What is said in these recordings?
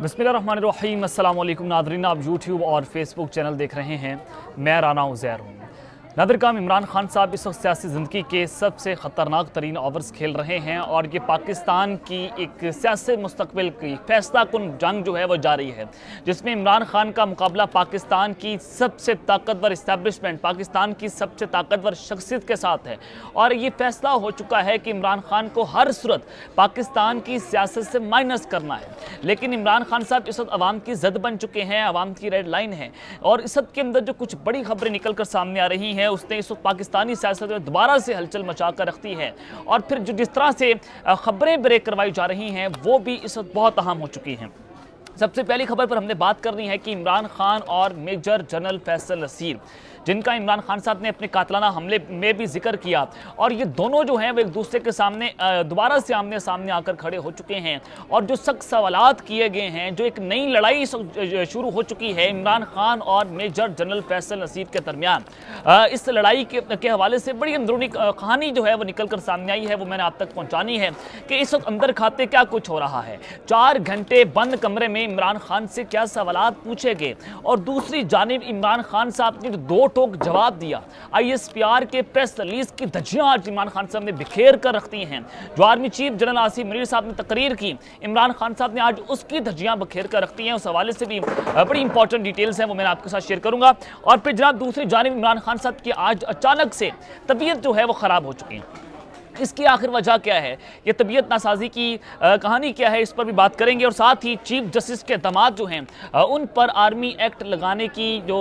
बिस्मिल्लाहिर्रहमानिर्रहीम। अस्सलाम वालेकुम नाज़रीन, आप यूट्यूब और फेसबुक चैनल देख रहे हैं। मैं राना उज़ैर हूँ। नादरकाम इमरान खान साहब इस वक्त सियासी ज़िंदगी के सबसे ख़तरनाक तरीन ओवर्स खेल रहे हैं और ये पाकिस्तान की एक सियासी मुस्तकबिल की फैसला कुन जंग जो है वो जारी है, जिसमें इमरान खान का मुकाबला पाकिस्तान की सबसे ताकतवर इस्टेब्लिशमेंट, पाकिस्तान की सबसे ताकतवर शख्सियत के साथ है। और ये फैसला हो चुका है कि इमरान खान को हर सूरत पाकिस्तान की सियासत से माइनस करना है। लेकिन इमरान खान साहब इस वक्त अवाम की जद बन चुके हैं, अवाम की रेड लाइन है। और इस सब के अंदर जो कुछ बड़ी खबरें निकल कर सामने आ रही हैं, उसने इस वक्त पाकिस्तानी सियासत में दोबारा से हलचल मचा कर रखती है। और फिर जो जिस तरह से खबरें ब्रेक करवाई जा रही हैं वो भी इस वक्त बहुत अहम हो चुकी हैं। सबसे पहली खबर पर हमने बात करनी है कि इमरान खान और मेजर जनरल फैसल नसीर, जिनका इमरान खान साहब ने अपने कातलाना हमले में भी जिक्र किया, और ये दोनों जो हैं वो एक दूसरे के सामने दोबारा से आमने सामने आकर खड़े हो चुके हैं। और जो सख्त सवालात किए गए हैं, जो एक नई लड़ाई शुरू हो चुकी है इमरान खान और मेजर जनरल फैसल नसीर के दरमियान, इस लड़ाई के हवाले से बड़ी अंदरूनी कहानी जो है वो निकल कर सामने आई है। वो मैंने आप तक पहुँचानी है कि इस वक्त अंदर खाते क्या कुछ हो रहा है। 4 घंटे बंद कमरे में इमरान खान से क्या सवालात पूछे गए, और दूसरी जानिब इमरान खान साहब ने दो टोक जवाब दिया। ISPR के प्रेस रिलीज की धज्जियां आज इमरान खान साहब ने बिखेर कर रखती हैं। जो army chief general Asim Munir साहब ने तकरीर की, इमरान खान साहब ने आज उसकी धज्जियां बिखेर कर रखती हैं। उस हवाले से भी बड़ी इंपॉर्टेंट डिटेल्स हैं, वो मैं आपके साथ शेयर करूंगा। और फिर जनाब दूसरी जानिब इमरान खान साहब की आज अचानक से तबीयत जो है वो खराब हो चुकी है। इसकी आखिर वजह क्या है, ये तबीयत नासाजी की कहानी क्या है, इस पर भी बात करेंगे। और साथ ही चीफ जस्टिस के दामाद जो हैं उन पर आर्मी एक्ट लगाने की जो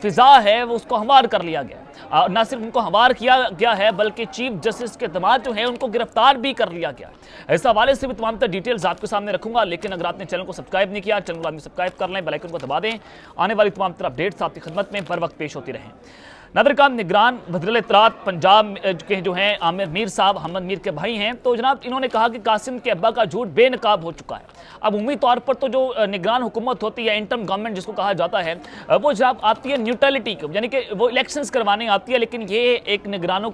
फिजा है वो उसको हमवार कर लिया गया। ना सिर्फ उनको हमवार किया गया है बल्कि चीफ जस्टिस के दामाद जो हैं उनको गिरफ्तार भी कर लिया गया। इस हवाले से भी तमाम तर डिटेल्स आपके सामने रखूंगा। लेकिन अगर आपने चैनल को सब्सक्राइब नहीं किया, चैनल को आदमी सब्सक्राइब कर लें, बेल आइकन को दबा दें। आने वाली तमाम तर अपडेट्स आपकी खिदमत में बर वक्त पेश होती रहें। नादरकाम निगरान वज़ीर इत्तलात पंजाब के जो हैं आमिर मीर साहब, अहमद मीर के भाई हैं, तो जनाब इन्होंने कहा कि कासिम के अब्बा का झूठ बेनकाब हो चुका है। अब उम्मी तौर पर तो जो निगरान हुकूमत होती है, इंटर्म गवर्नमेंट जिसको कहा जाता है, वो जनाब आती है न्यूट्रलिटी को, यानी कि वो इलेक्शंस करवाने आती है। लेकिन ये एक निगरानों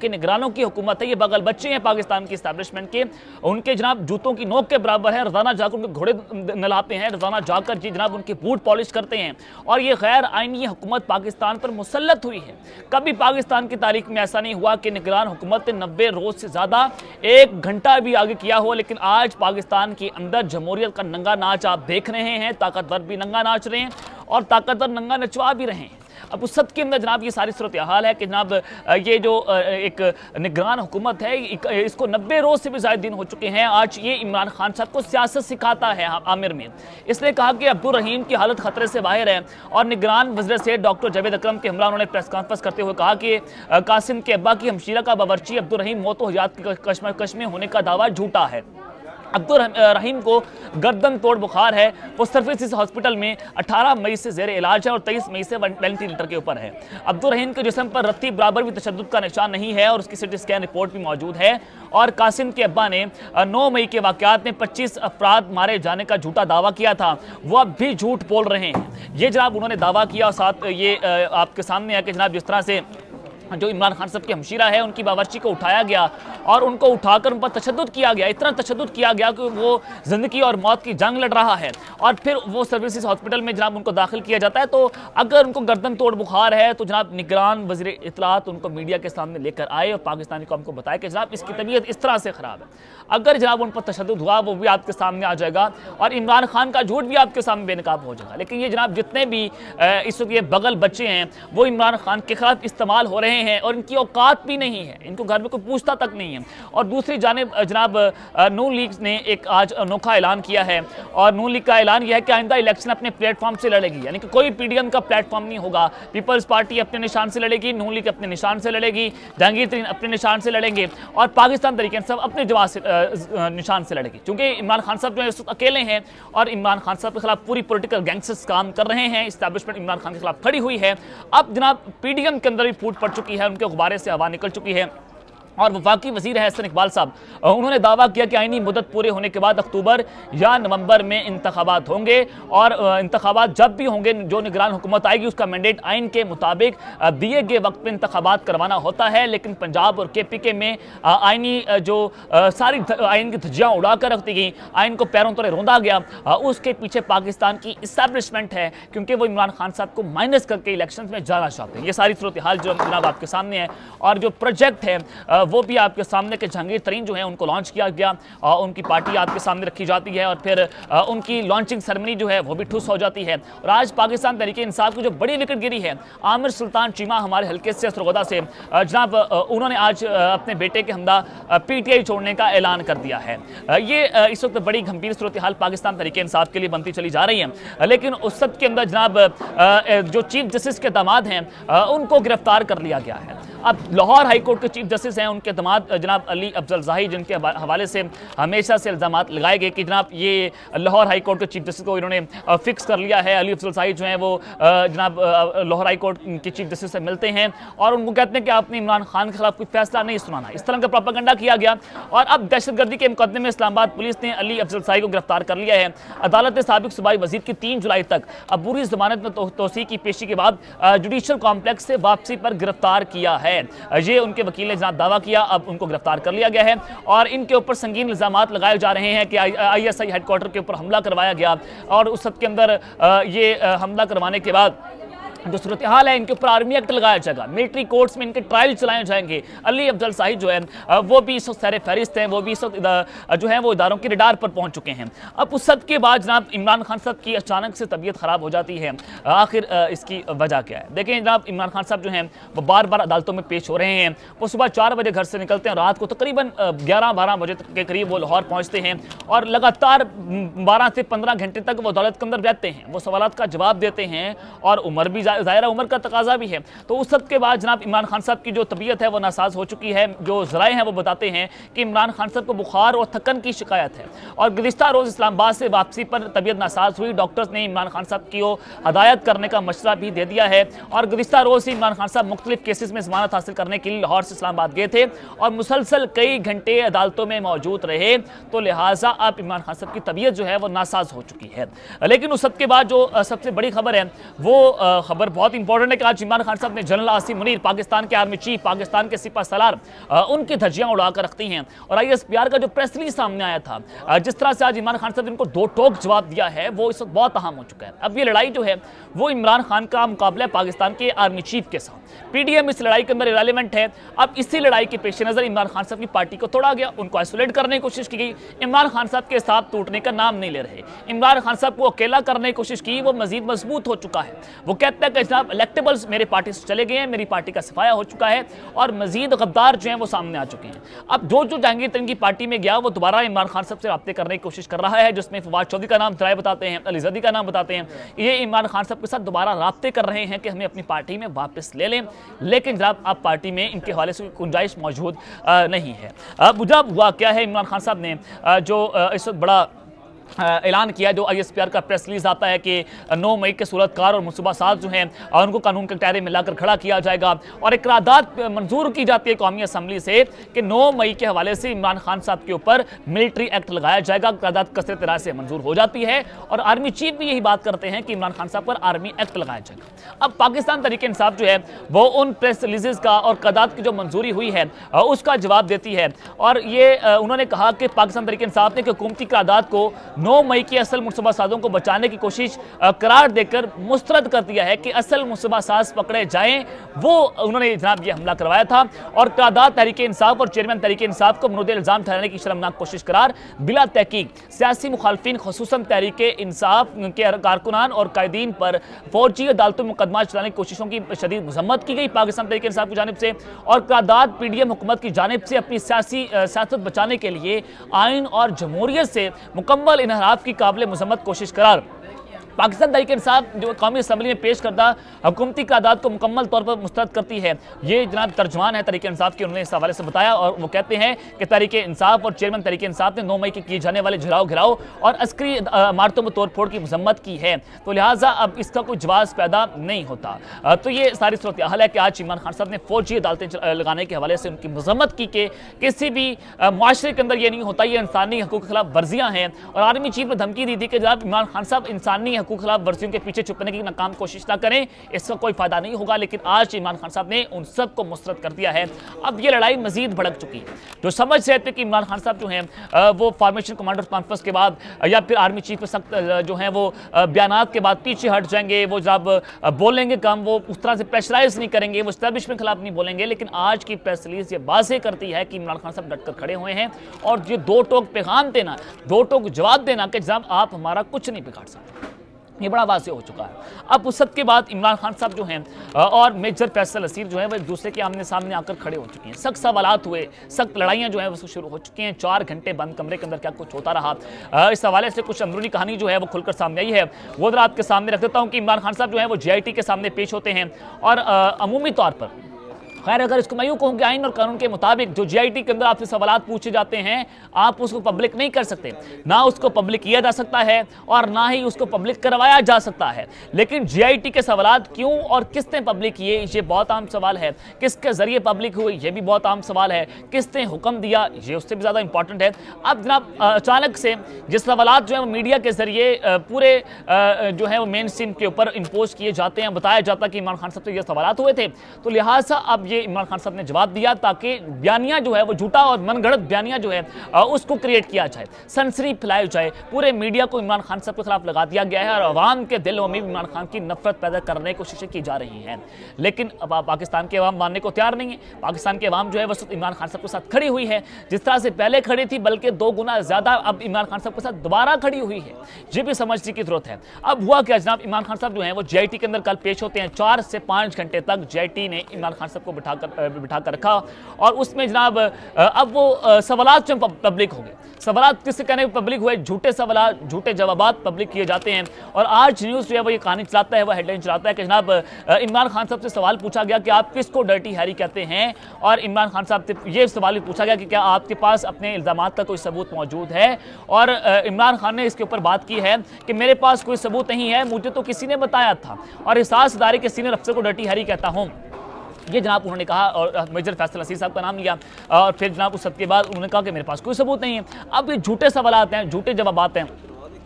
की हुकूमत है। ये बगल बच्चे हैं पाकिस्तान की इस्टेब्लिशमेंट के, उनके जनाब जूतों की नोक के बराबर है। रोजाना जाकर उनके घोड़े नहलाते हैं, रोजाना जाकर जी जनाब उनकी बूट पॉलिश करते हैं। और ये गैर आइनी हुकूमत पाकिस्तान पर मुसल्लत हुई है। कभी पाकिस्तान की तारीख में ऐसा नहीं हुआ कि निगरान हुकूमत 90 रोज से ज्यादा 1 घंटा भी आगे किया हो। लेकिन आज पाकिस्तान के अंदर जमहूरियत का नंगा नाच आप देख रहे हैं। ताकतवर भी नंगा नाच रहे हैं और ताकतवर नंगा नचवा भी रहे हैं। अब उस सब के अंदर जनाब ये सारी सूरत हाल है कि जनाब ये जो एक निगरान हुकूमत है, इसको 90 रोज से भी ज़्यादा दिन हो चुके हैं। आज ये इमरान खान साहब को सियासत सिखाता है आमिर में। इसने कहा कि अब्दुल रहीम की हालत खतरे से बाहर है। और निगरान वज़ीर से डॉक्टर जावेद अकरम के हमरा उन्होंने प्रेस कॉन्फ्रेंस करते हुए कहा कि कासिम के अब्बा की हमशीरा का बावर्ची अब्दुल रहीम मौत व हयात की कश्मकश में होने का दावा झूठा है। अब्दुल रहीम को गर्दन तोड़ बुखार है। वो सर्विसेज हॉस्पिटल में 18 मई से जेर इलाज है और 23 मई से वेंटिलेटर के ऊपर है। अब्दुल रहीम के जिस्म पर रत्ती बराबर भी तशद्दुद का निशान नहीं है और उसकी सिटी स्कैन रिपोर्ट भी मौजूद है। और कासिम के अब्बा ने 9 मई के वाकयात में 25 अफराद मारे जाने का झूठा दावा किया था, वो अब भी झूठ बोल रहे हैं। ये जनाब उन्होंने दावा किया। और साथ ये आपके सामने है कि जनाब जिस तरह से जो इमरान खान साहब की हमशीरा है उनकी बावर्ची को उठाया गया और उनको उठाकर उन पर तशद्दुद किया गया। इतना तशद्दुद किया गया कि वो ज़िंदगी और मौत की जंग लड़ रहा है। और फिर वो सर्विसेज हॉस्पिटल में जनाब उनको दाखिल किया जाता है। तो अगर उनको गर्दन तोड़ बुखार है तो जनाब निगरान वज़ीर इत्तलात उनको मीडिया के सामने लेकर आए और पाकिस्तानी कौम को बताया कि जनाब इसकी तबीयत इस तरह से ख़राब है। अगर जनाब उन पर तशद्दुद हुआ वो भी आपके सामने आ जाएगा और इमरान खान का झूठ भी आपके सामने बेनकाब हो जाएगा। लेकिन ये जनाब जितने भी इस वक्त ये बगल बच्चे हैं वो इमरान खान के खिलाफ इस्तेमाल हो रहे हैं और इनकी औकात भी नहीं है, इनको घर में कोई पूछता तक नहीं है। और दूसरी जानिब जनाब नून लीग ने एक आज अनोखा ऐलान किया है। और नून लीग का ऐलान यह है कि आइंदा इलेक्शन अपने प्लेटफॉर्म से लड़ेगी, यानी कि कोई PDM का प्लेटफॉर्म नहीं होगा। पीपल्स पार्टी अपने निशान से लड़ेगी, नून लीग अपने निशान से लड़ेगी, जहांगीर तरीन अपने निशान से लड़ेंगे और पाकिस्तान तरीके सब अपने जवाब से निशान से लड़ेगी। क्योंकि इमरान खान साहब जो है अकेले हैं और इमरान खान साहब के खिलाफ पूरी पॉलिटिकल गैंगस्टर्स काम कर रहे हैं। इस्टेब्लिशमेंट इमरान खान के खिलाफ खड़ी हुई है। अब जनाब PDM के अंदर भी फूट पड़ चुकी है, उनके गुब्बारे से हवा निकल चुकी है। और वफाकी वजीर है हसन इकबाल साहब, उन्होंने दावा किया कि आईनी मुद्दत पूरे होने के बाद अक्टूबर या नवंबर में इंतखाबात होंगे और इंतखाबात जब भी होंगे जो निगरान हुकूमत आएगी उसका मैंडेट आइन के मुताबिक दिए गए वक्त में इंतखाबात करवाना होता है। लेकिन पंजाब और KPK में आइनी जो सारी आइन की धज्जियाँ उड़ा कर रख दी गई, आइन को पैरों तले रौंदा गया, उसके पीछे पाकिस्तान की इस्टेब्लिशमेंट है, क्योंकि वो इमरान खान साहब को माइनस करके इलेक्शन में जाना चाहते हैं। ये सारी सूरत हाल जो जनाब आपके सामने है और जो प्रोजेक्ट है वो भी आपके सामने के जहांगीर तरीन जो है उनको लॉन्च किया गया और उनकी पार्टी आपके सामने रखी जाती है और फिर उनकी लॉन्चिंग सेरेमनी जो है वो भी ठुस हो जाती है। और आज पाकिस्तान तहरीक इंसाफ की जो बड़ी विकेट गिरी है, आमिर सुल्तान चीमा हमारे हल्के से सरगोदा से, जनाब उन्होंने आज अपने बेटे के हमदा PTI छोड़ने का ऐलान कर दिया है। ये इस वक्त बड़ी गंभीर सूरत हाल पाकिस्तान तहरीक इंसाफ के लिए बनती चली जा रही है। लेकिन उस सब के अंदर जनाब जो चीफ जस्टिस के दामाद हैं उनको गिरफ्तार कर लिया गया है। अब लाहौर हाई कोर्ट के चीफ जस्टिस हैं, उनके दामाद जनाब अली अफजल जाही, जिनके हवाले से हमेशा से इल्ज़ाम लगाए गए कि जनाब ये लाहौर हाई कोर्ट के चीफ जस्टिस को इन्होंने फिक्स कर लिया है। अली अफजल जाही जो हैं वो जनाब लाहौर हाई कोर्ट के चीफ जस्टिस से मिलते हैं और उनको कहते हैं कि आपने इमरान खान के खिलाफ कोई फैसला नहीं सुनाना। इस तरह का प्रोपेगेंडा किया गया और अब दहशतगर्दी के मुकदमे में इस्लामाबाद पुलिस ने अली अफजल जाही को गिरफ्तार कर लिया है। अदालत ने साबिक सूबाई वजीर की 3 जुलाई तक अबूरी जमानत में तोसी की पेशी के बाद जुडिशल कॉम्प्लेक्स से वापसी पर गिरफ्तार किया है। ये उनके वकील ने जनाब दावा किया, अब उनको गिरफ्तार कर लिया गया है और इनके ऊपर संगीन इल्जामात लगाए जा रहे हैं कि ISI हेडक्वार्टर के ऊपर हमला करवाया गया और उस सब के अंदर ये हमला करवाने के बाद जो सूरत हाल है इनके ऊपर आर्मी एक्ट लगाया जाएगा, मिलिट्री कोर्ट्स में इनके ट्रायल चलाए जाएंगे। अली अफजल जाही जो है वो भी इस वक्त सैर फहरिस्त हैं, वो भी इस वक्त जो है वो इदारों की रडार पर पहुंच चुके हैं। अब उस सब के बाद जनाब इमरान खान साहब की अचानक से तबीयत ख़राब हो जाती है। आखिर इसकी वजह क्या है? देखें जनाब, इमरान खान साहब जो हैं वो बार बार अदालतों में पेश हो रहे हैं। वो सुबह 4 बजे घर से निकलते हैं, रात को तकरीबन 11-12 बजे के करीब वो लाहौर पहुँचते हैं और लगातार 12 से 15 घंटे तक वो अदालत के अंदर रहते हैं। वो सवालात का जवाब देते हैं और उम्र भी ज़ाहिर उम्र का तकाजा भी है। तो उस सब के बाद जनाब इमरान खान साहब की जो तबीयत है वो नासाज हो चुकी है। जो ज़राए हैं वो बताते हैं कि इमरान खान साहब को बुखार और थकन की शिकायत है और गुज़िश्ता रोज़ इस्लामाबाद से वापसी पर तबीयत नासाज हुई। डॉक्टर्स ने इमरान खान साहब की हदायत करने का मशवरा भी दे दिया है और गुज़िश्ता रोज़ से इमरान खान साहब मुख्तलिफ केसेस में ज़मानत हासिल करने के लिए लाहौर से इस्लामाबाद गए थे और मुसलसल कई घंटे अदालतों में मौजूद रहे। तो लिहाजा अब इमरान खान साहब की तबीयत जो है वो नासाज हो चुकी है। लेकिन उस सब के बाद जो सबसे बड़ी खबर है वो खबर बहुत इंपॉर्टेंट है कि आज इमरान खान साहब ने जनरल आसिम मुनीर, पाकिस्तान के आर्मी चीफ, पाकिस्तान के सिपह सलार, उनकी धज्जियां उड़ाकर रखती हैं। और ISPR का जो प्रेस रिलीज सामने आया था, जिस तरह से आज इमरान खान साहब ने इनको 2 टोक जवाब दिया है, वो इस वक्त बहुत अहम हो चुका है। अब ये लड़ाई जो है वो इमरान खान का मुकाबला पाकिस्तान के आर्मी चीफ के साथ, PDM इस लड़ाई के अंदर इरेलेवेंट है। अब इसी लड़ाई के पेश नजर इमरान खान साहब की पार्टी को तोड़ा गया, उनको आइसोलेट करने की कोशिश की गई। इमरान खान साहब के साथ टूटने का नाम नहीं ले रहे। इमरान खान साहब को अकेला करने की कोशिश की, वो मजीद मजबूत हो चुका है। वो कहता है कि जनाब इलेक्टेबल्स मेरे पार्टी से चले गए हैं, मेरी पार्टी का सफाया हो चुका है और मजीद गद्दार जो हैं वो सामने आ चुके हैं। अब जो जहांगीर तरीन की पार्टी में गया वो दोबारा इमरान खान साहब से रब्ते करने की कोशिश कर रहा है, जिसमें फवाद चौधरी का नाम ज़राए बताते हैं, अली ज़दी का नाम बताते हैं। ये इमरान खान साहब के साथ दोबारा रब्ते कर रहे हैं कि हमें अपनी पार्टी में वापस ले लें। लेकिन जनाब अब पार्टी में इनके हवाले से गुंजाइश मौजूद नहीं है। अब जब हुआ क्या है, इमरान खान साहब ने जो इस वक्त बड़ा ऐलान किया, जो ISPR का प्रेस रिलीज आता है कि 9 मई के सूरतकार और मनसूबा साज जो हैं उनको कानून के दायरे में लाकर खड़ा किया जाएगा और एक करारदाद मंजूर की जाती है कौमी असम्बली से कि 9 मई के हवाले से इमरान खान साहब के ऊपर मिलिट्री एक्ट लगाया जाएगा। करारदाद कसरत राय से मंजूर हो जाती है और आर्मी चीफ भी यही बात करते हैं कि इमरान खान साहब पर आर्मी एक्ट लगाया जाएगा। अब पाकिस्तान तहरीक इंसाफ जो है वो उन प्रेस रिलीजेस का और करारदाद की जो मंजूरी हुई है उसका जवाब देती है और ये उन्होंने कहा कि पाकिस्तान तहरीक इंसाफ ने हुकूमती करारदाद को 9 मई की असल मुस्तबा साजों को बचाने की कोशिश करार देकर मुस्तरद कर दिया है कि असल मुस्तबा साज पकड़े जाएं। वो उन्होंने जनाब ये हमला करवाया था और करारदाद तहरीक इंसाफ और चेयरमैन तहरीक इंसाफ को मुनद इल्जाम ठहराने की शर्मनाक कोशिश करार बिला तहकीक सियासी मुखालफिन खुसूसन तहरीक इंसाफ के कारकुनान और कायदीन पर फौजी अदालतों में मुकदमा चलाने की कोशिशों की शदीद मजम्मत की गई पाकिस्तान तहरीक इंसाफ की जानिब से और करारदाद PDM हुकूमत की जानिब से अपनी सियासत बचाने के लिए आइन और जमहूरियत से मुकम्मल इन्हराफ की काबिल मजम्मत कोशिश करार पाकिस्तान तहरीक इंसाफ जो कौमी असम्बली में पेश करदा हुकूमती क़यादात को मुकम्मल तौर पर मुस्तरद करती है। ये जनाब तर्जुमान है तहरीक इंसाफ के, उन्होंने इस हवाले से बताया और वो कहते हैं कि तहरीक इंसाफ और चेयरमैन तहरीक इंसाफ ने 9 मई के किए जाने वाले घिराव और अस्करी इमारतों में तोड़ फोड़ की मजम्मत की है, तो लिहाजा अब इसका कोई जवाब पैदा नहीं होता। तो ये सारी सूरत हाल है कि आज इमरान खान साहब ने फौजी अदालतें लगाने के हवाले से उनकी मजम्मत की कि किसी भी माशरे के अंदर ये नहीं होता, ये इंसानी हकूक़ के खिलाफ वर्जियाँ हैं। और आर्मी चीफ ने धमकी दी थी कि जनाब इमरान खान साहब इंसानी हकूक़ के खिलाफ वर्जियों के पीछे छुपने की नाकाम कोशिश ना करें, इसका कोई फायदा नहीं होगा। लेकिन आज इमरान खान साहब ने उन सब को मुस्तरद कर दिया है। अब ये लड़ाई मजीद भड़क चुकी है। जो समझ रहे थे कि इमरान खान साहब जो हैं वो फॉर्मेशन कमांडर कॉन्फ्रेंस के बाद या फिर आर्मी चीफ के सख्त जो हैं वो बयानात के बाद पीछे हट जाएंगे, वो जब बोलेंगे कम, वो उस तरह से प्रेशराइज नहीं करेंगे, वो एस्टैब्लिशमेंट के खिलाफ नहीं बोलेंगे। लेकिन आज की प्रेस रिलीज ये वाज़ेह करती है कि इमरान खान साहब डटकर खड़े हुए हैं और ये दो टोक पैगाम देना, दो टोक जवाब देना कि जनाब आप हमारा कुछ नहीं बिगाड़ सकते, ये बड़ा वाज़ेह हो चुका है। अब उस सब के बाद इमरान खान साहब जो हैं और मेजर फैसल नसीर जो है वो एक दूसरे के आमने सामने आकर खड़े हो चुके हैं। सख्त सवालात हुए, सख्त लड़ाइयाँ जो है वो शुरू हो चुकी हैं। 4 घंटे बंद कमरे के अंदर क्या कुछ होता रहा, इस हवाले से कुछ अंदरूनी कहानी जो है वो खुलकर सामने आई है, वो जरा आपके सामने रख देता हूँ कि इमरान खान साहब जो है वो GIT के सामने पेश होते हैं और अमूमी तौर पर, खैर अगर इसको मैं यूँ कहूँ कि आइन और कानून के मुताबिक जो GIT के अंदर आपसे सवालात पूछे जाते हैं आप उसको पब्लिक नहीं कर सकते, ना उसको पब्लिक किया जा सकता है और ना ही उसको पब्लिक करवाया जा सकता है। लेकिन GIT के सवालात क्यों और किसने पब्लिक किए, ये बहुत आम सवाल है। किसके जरिए पब्लिक हुई, ये भी बहुत आम सवाल है। किसने हुक्म दिया, ये उससे भी ज़्यादा इंपॉर्टेंट है। अब जनाब अचानक से जिस सवालात जो है वो मीडिया के जरिए पूरे जो है वो मेन स्ट्रीम के ऊपर इम्पोज किए जाते हैं, बताया जाता है कि इमरान खान साहब से ये सवालात हुए थे, तो लिहाजा अब इमरान खान साहब ने जवाब दिया ताकि बयानिया जो है वो झूठा और मनगढ़ंत बयानिया जो है उसको क्रिएट किया जाए, सनसनी फैलाई जाए। पूरे मीडिया को इमरान खान साहब के खिलाफ लगा दिया गया है और अवाम के दिलों में इमरान खान की नफरत पैदा करने की कोशिशें की जा रही हैं। लेकिन अब पाकिस्तान के अवाम मानने को तैयार नहीं है। पाकिस्तान के अवाम जो है वो इमरान खान साहब के साथ खड़ी हुई है, जिस तरह से पहले खड़ी थी बल्कि 2 गुना ज्यादा अब इमरान खान साहब के साथ दोबारा खड़ी हुई है। ये भी समझने की जरूरत है। अब हुआ क्या जनाब, इमरान खान साहब जो है वो GIT के अंदर कल पेश होते हैं। 4 से 5 घंटे तक GIT ने इमरान खान साहब को बिठा कर रखा और उसमें जनाब अब वो सवालात जो पब्लिक हो गए। सवालात किससे कहने पब्लिक हुए, झूठे सवालात, झूठे जवाबात पब्लिक किए जाते हैं। और आज न्यूज़ जो है वो ये कहानी चलाता है, वो हेडलाइन चलाता है कि जनाब इमरान खान साहब से सवाल पूछा गया कि आप किसको डर्टी हैरी कहते हैं, और इमरान खान साहब से ये सवाल भी पूछा गया कि क्या आपके पास अपने इल्ज़ामात का कोई सबूत मौजूद है। और इमरान खान ने इसके ऊपर बात की है कि मेरे पास कोई सबूत नहीं है, मुझे तो किसी ने बताया था और एहसास इदारे के सीनियर अफसर को डर्टी हैरी कहता हूँ, ये जनाब उन्होंने कहा। और मेजर फैसल नसीर साहब का नाम लिया और फिर जनाब उस सब के बाद उन्होंने कहा कि मेरे पास कोई सबूत नहीं है। अब ये झूठे सवालात हैं, झूठे जवाबात हैं,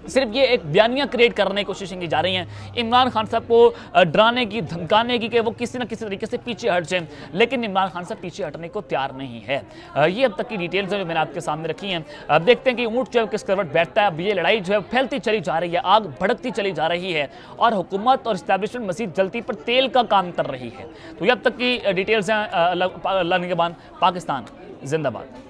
सिर्फ ये एक बयानियाँ क्रिएट करने की कोशिश की जा रही हैं इमरान खान साहब को डराने की, धमकाने की कि वो किसी न किसी तरीके से पीछे हट जाए। लेकिन इमरान खान साहब पीछे हटने को तैयार नहीं है। ये अब तक की डिटेल्स जो मैंने आपके सामने रखी हैं। अब देखते हैं कि ऊँट जो है किस करवट बैठता है। अब ये लड़ाई जो है फैलती चली जा रही है, आग भड़कती चली जा रही है और हुकूमत और इस्टेब्लिशमेंट मजीद जलती पर तेल का काम कर रही है। तो ये अब तक की डिटेल्स हैं। अल्लाह निगहबान, पाकिस्तान जिंदाबाद।